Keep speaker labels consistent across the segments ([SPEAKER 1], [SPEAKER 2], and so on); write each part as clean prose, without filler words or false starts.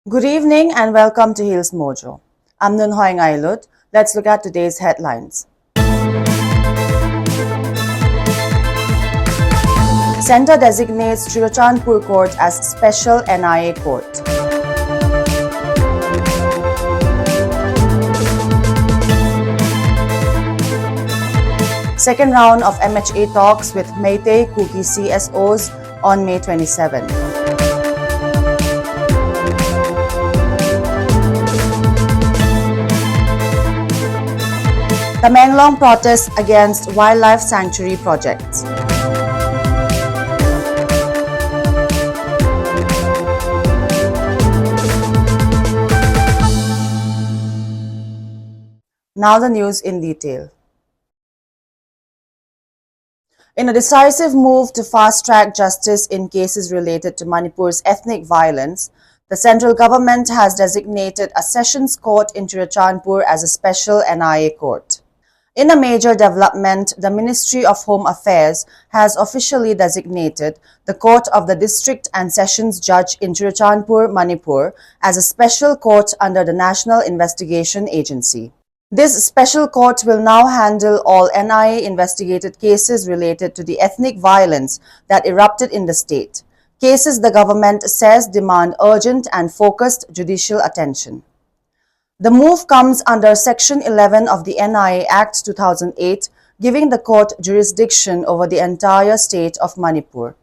[SPEAKER 1] Good evening and welcome to Hills Mojo. I'm Nunhoy Ngailut. Let's look at today's headlines. Centre designates Churachandpur Court as Special NIA Court. Second round of MHA Talks with Meitei Kuki CSOs on May 27. Tamang protests against wildlife sanctuary projects. Now the news in detail. In a decisive move to fast-track justice in cases related to Manipur's ethnic violence, the central government has designated a sessions court in Churachandpur as a special NIA court. In a major development, the Ministry of Home Affairs has officially designated the Court of the District and Sessions Judge in Churachandpur, Manipur, as a special court under the National Investigation Agency. This special court will now handle all NIA investigated cases related to the ethnic violence that erupted in the state, cases the government says demand urgent and focused judicial attention. The move comes under Section 11 of the NIA Act 2008, giving the court jurisdiction over the entire state of Manipur.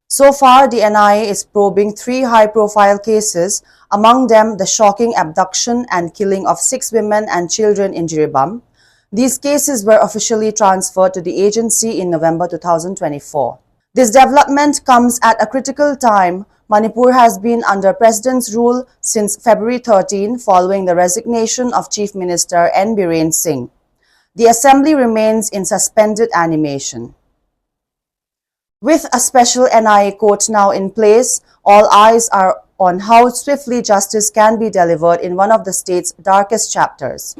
[SPEAKER 1] So far, the NIA is probing 3 high-profile cases, among them the shocking abduction and killing of 6 women and children in Jiribam. These cases were officially transferred to the agency in November 2024. This development comes at a critical time. Manipur has been under President's rule since February 13 following the resignation of Chief Minister N. Biren Singh. The assembly remains in suspended animation. With a special NIA court now in place, all eyes are on how swiftly justice can be delivered in one of the state's darkest chapters.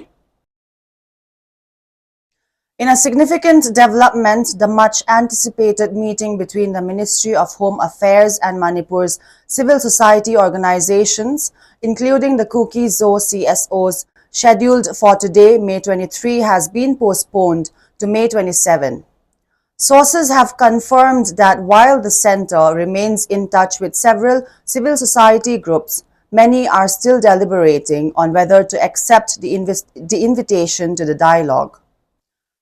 [SPEAKER 1] In a significant development, the much-anticipated meeting between the Ministry of Home Affairs and Manipur's civil society organizations, including the Kuki CSOs, scheduled for today, May 23, has been postponed to May 27. Sources have confirmed that while the center remains in touch with several civil society groups, many are still deliberating on whether to accept the invitation to the dialogue.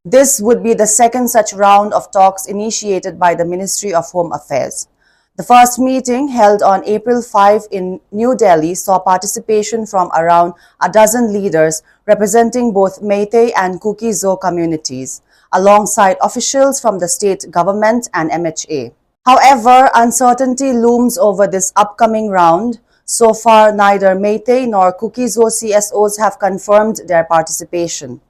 [SPEAKER 1] This would be the second such round of talks initiated by the Ministry of Home Affairs. The first meeting, held on April 5 in New Delhi, saw participation from around a dozen leaders representing both Meitei and Kuki communities, alongside officials from the state government and MHA. However, uncertainty looms over this upcoming round. So far, neither Meitei nor Kuki CSOs have confirmed their participation.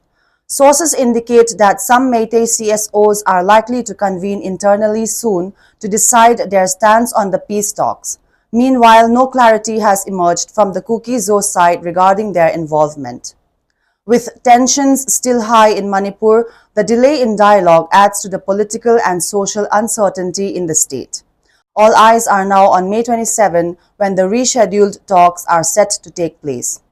[SPEAKER 1] Sources indicate that some Meitei CSOs are likely to convene internally soon to decide their stance on the peace talks. Meanwhile, no clarity has emerged from the Kuki side regarding their involvement. With tensions still high in Manipur, the delay in dialogue adds to the political and social uncertainty in the state. All eyes are now on May 27, when the rescheduled talks are set to take place.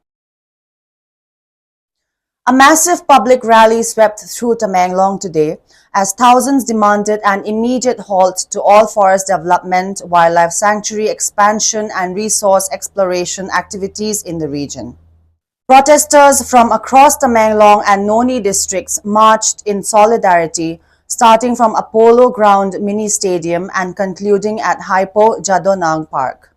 [SPEAKER 1] A massive public rally swept through Tamang today as thousands demanded an immediate halt to all forest development, wildlife sanctuary expansion and resource exploration activities in the region. Protesters from across Tamang and Noni districts marched in solidarity, starting from Apollo Ground mini stadium and concluding at Hypo Jadonang Park.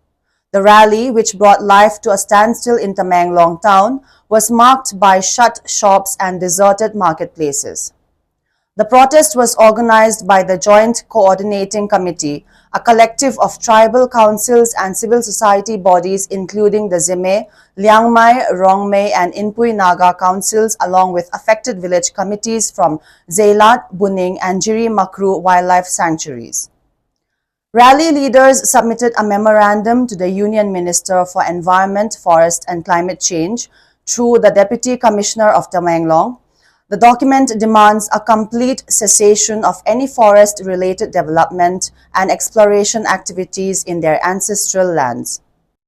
[SPEAKER 1] The rally, which brought life to a standstill in Tamang town, was marked by shut shops and deserted marketplaces. The protest was organized by the Joint Coordinating Committee, a collective of tribal councils and civil society bodies including the Zime, Liangmai, Rongmei and Inpui Naga councils, along with affected village committees from Zeilat, Buning and Jiri Makru wildlife sanctuaries. Rally leaders submitted a memorandum to the Union Minister for Environment, Forest and Climate Change through the Deputy Commissioner of Tamang. The document demands a complete cessation of any forest-related development and exploration activities in their ancestral lands.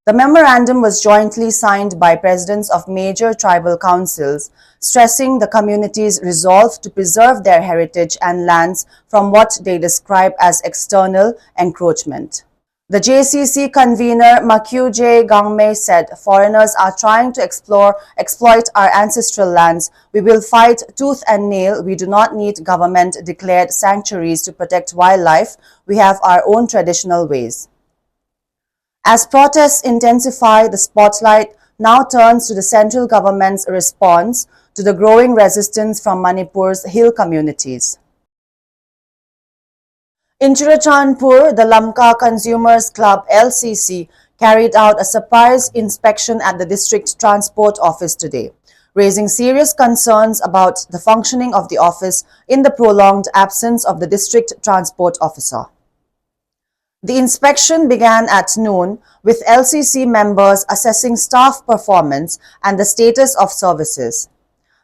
[SPEAKER 1] The memorandum was jointly signed by presidents of major tribal councils, stressing the community's resolve to preserve their heritage and lands from what they describe as external encroachment. The JCC convener Makyuje Gangme said, "Foreigners are trying to exploit our ancestral lands. We will fight tooth and nail. We do not need government-declared sanctuaries to protect wildlife. We have our own traditional ways." As protests intensify, the spotlight now turns to the central government's response to the growing resistance from Manipur's hill communities. In Churachandpur, the Lamka Consumers Club (LCC) carried out a surprise inspection at the district transport office today, raising serious concerns about the functioning of the office in the prolonged absence of the district transport officer. The inspection began at noon, with LCC members assessing staff performance and the status of services.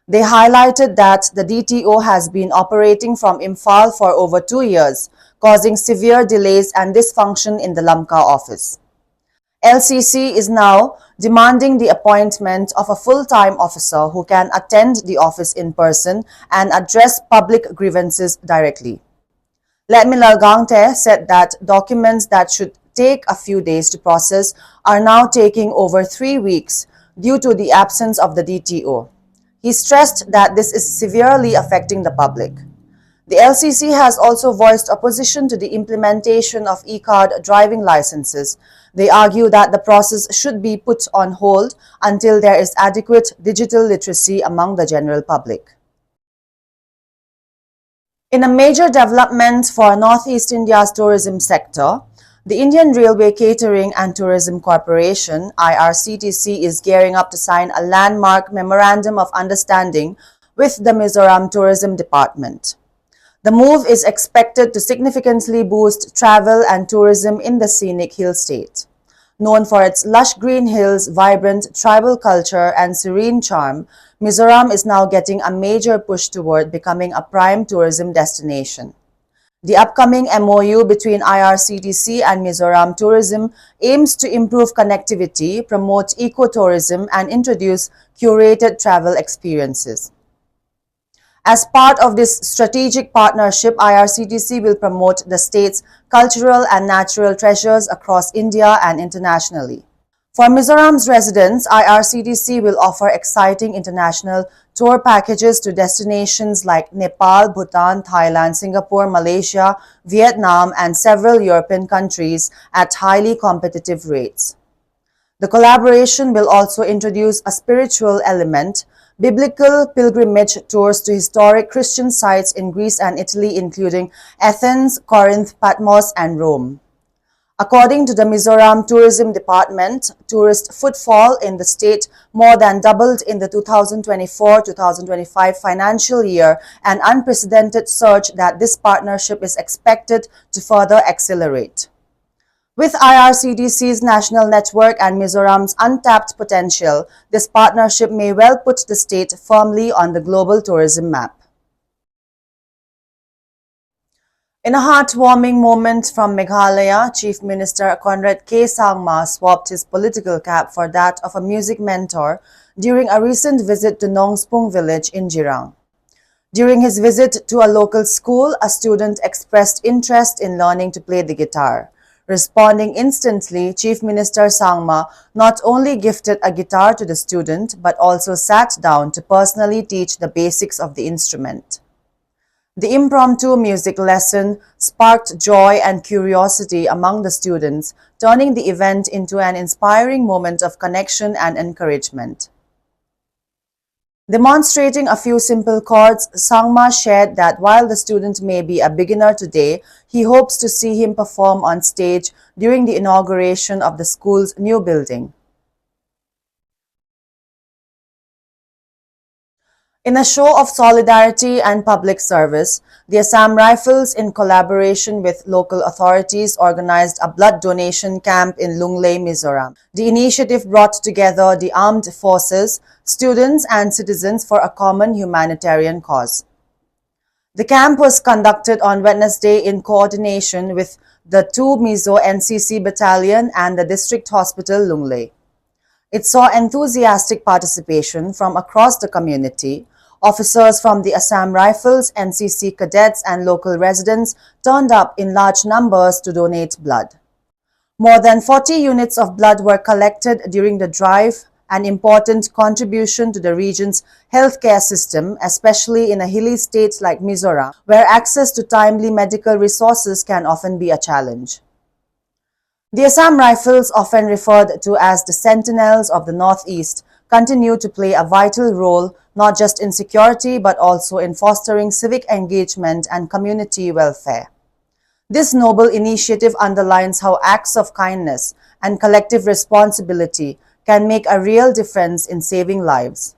[SPEAKER 1] They highlighted that the DTO has been operating from Imphal for over 2 years, causing severe delays and dysfunction in the Lamka office. LCC is now demanding the appointment of a full-time officer who can attend the office in person and address public grievances directly. Letmi Lalgangte said that documents that should take a few days to process are now taking over 3 weeks due to the absence of the DTO. He stressed that this is severely affecting the public. The LCC has also voiced opposition to the implementation of e-card driving licenses. They argue that the process should be put on hold until there is adequate digital literacy among the general public. In a major development for Northeast India's tourism sector, the Indian Railway Catering and Tourism Corporation (IRCTC) is gearing up to sign a landmark Memorandum of Understanding with the Mizoram Tourism Department. The move is expected to significantly boost travel and tourism in the scenic hill state. Known for its lush green hills, vibrant tribal culture, and serene charm, Mizoram is now getting a major push toward becoming a prime tourism destination. The upcoming MOU between IRCTC and Mizoram Tourism aims to improve connectivity, promote ecotourism, and introduce curated travel experiences. As part of this strategic partnership, IRCTC will promote the state's cultural and natural treasures across India and internationally. For Mizoram's residents, IRCTC will offer exciting international tour packages to destinations like Nepal, Bhutan, Thailand, Singapore, Malaysia, Vietnam, and several European countries at highly competitive rates. The collaboration will also introduce a spiritual element, biblical pilgrimage tours to historic Christian sites in Greece and Italy, including Athens, Corinth, Patmos, and Rome. According to the Mizoram Tourism Department, tourist footfall in the state more than doubled in the 2024-2025 financial year, an unprecedented surge that this partnership is expected to further accelerate. With IRCTC's national network and Mizoram's untapped potential, this partnership may well put the state firmly on the global tourism map. In a heartwarming moment from Meghalaya, Chief Minister Conrad K. Sangma swapped his political cap for that of a music mentor during a recent visit to Nongspung village in Jirang. During his visit to a local school, a student expressed interest in learning to play the guitar. Responding instantly, Chief Minister Sangma not only gifted a guitar to the student but also sat down to personally teach the basics of the instrument. The impromptu music lesson sparked joy and curiosity among the students, turning the event into an inspiring moment of connection and encouragement. Demonstrating a few simple chords, Sangma shared that while the student may be a beginner today, he hopes to see him perform on stage during the inauguration of the school's new building. In a show of solidarity and public service, the Assam Rifles, in collaboration with local authorities, organized a blood donation camp in Lunglei, Mizoram. The initiative brought together the armed forces, students, and citizens for a common humanitarian cause. The camp was conducted on Wednesday in coordination with the 2 Mizo NCC Battalion and the District Hospital Lunglei. It saw enthusiastic participation from across the community. Officers from the Assam Rifles, NCC cadets and local residents turned up in large numbers to donate blood. More than 40 units of blood were collected during the drive, an important contribution to the region's healthcare system, especially in a hilly state like Mizoram, where access to timely medical resources can often be a challenge. The Assam Rifles, often referred to as the Sentinels of the Northeast, continue to play a vital role not just in security but also in fostering civic engagement and community welfare. This noble initiative underlines how acts of kindness and collective responsibility can make a real difference in saving lives.